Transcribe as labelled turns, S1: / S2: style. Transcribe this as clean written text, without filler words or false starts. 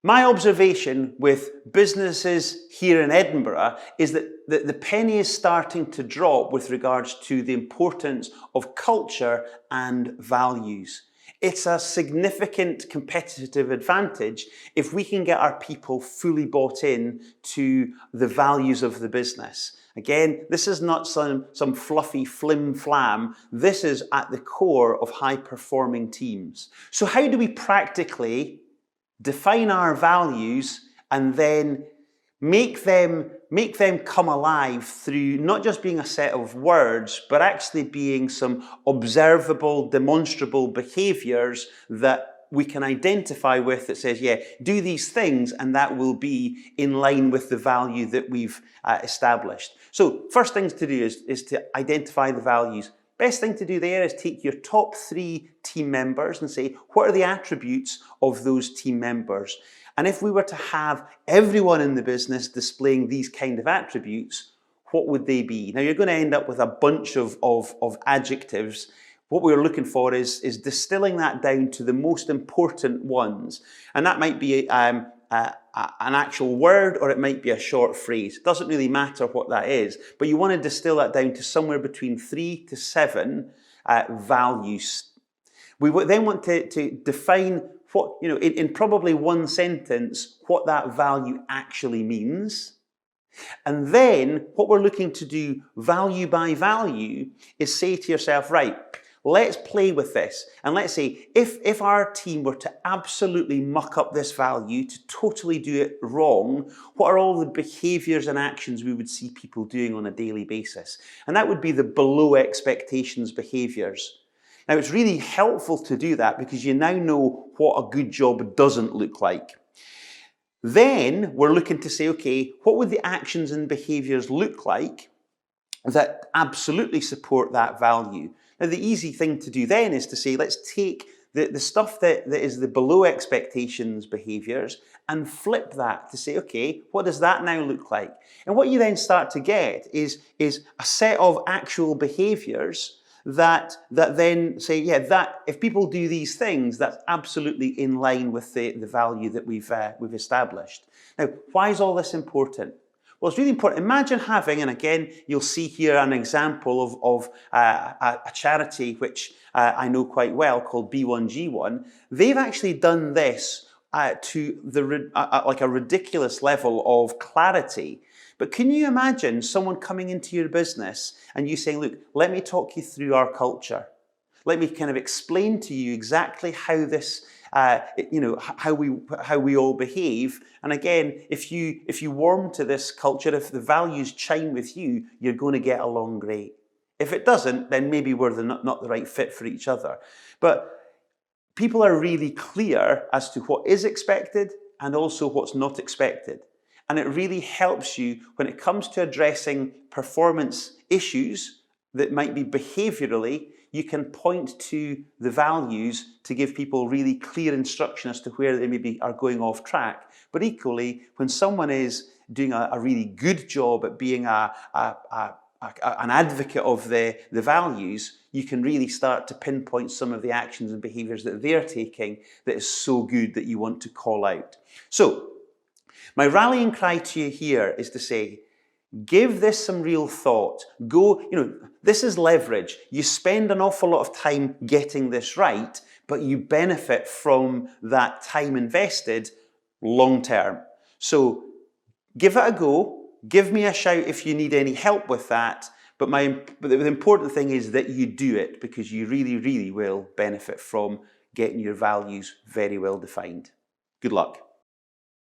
S1: My observation with businesses here in Edinburgh is that the penny is starting to drop with regards to the importance of culture and values. It's a significant competitive advantage if we can get our people fully bought in to the values of the business. Again, this is not some fluffy flim-flam. This is at the core of high-performing teams. So how do we practically define our values and then make them come alive through not just being a set of words, but actually being some observable, demonstrable behaviors that we can identify with that says, yeah, do these things and that will be in line with the value that we've established. So first things to do is to identify the values. Best thing to do there is take your top 3 team members and say, what are the attributes of those team members? And if we were to have everyone in the business displaying these kind of attributes, what would they be? Now you're going to end up with a bunch of adjectives. What we're looking for is distilling that down to the most important ones. And that might be an actual word, or it might be a short phrase. It doesn't really matter what that is, but you want to distill that down to somewhere between 3 to 7 values. We then want to define what, in probably one sentence, what that value actually means. And then what we're looking to do value by value is say to yourself, right, let's play with this. And let's say if our team were to absolutely muck up this value, to totally do it wrong, what are all the behaviors and actions we would see people doing on a daily basis? And that would be the below expectations behaviors. Now it's really helpful to do that because you now know what a good job doesn't look like. Then we're looking to say, okay, what would the actions and behaviors look like that absolutely support that value? Now, the easy thing to do then is to say, let's take the stuff that is the below expectations behaviors and flip that to say, okay, what does that now look like? And what you then start to get is a set of actual behaviors that then say, yeah, that if people do these things, that's absolutely in line with the value that we've established. Now, why is all this important? Well, it's really important. Imagine having, and again, you'll see here an example of a charity which I know quite well called B1G1. They've actually done this to like a ridiculous level of clarity. But can you imagine someone coming into your business and you saying, look, let me talk you through our culture. Let me kind of explain to you exactly how this, how we all behave. And again, if you warm to this culture, if the values chime with you, you're going to get along great. If it doesn't, then maybe we're not the right fit for each other. But people are really clear as to what is expected and also what's not expected. And it really helps you when it comes to addressing performance issues that might be behaviorally. You can point to the values to give people really clear instruction as to where they maybe are going off track. But equally, when someone is doing a really good job at being an advocate of the values, you can really start to pinpoint some of the actions and behaviors that they're taking that is so good that you want to call out. So, my rallying cry to you here is to say, give this some real thought. Go, this is leverage. You spend an awful lot of time getting this right, but you benefit from that time invested long term. So give it a go. Give me a shout if you need any help with that. But the important thing is that you do it because you really, really will benefit from getting your values very well defined. Good luck.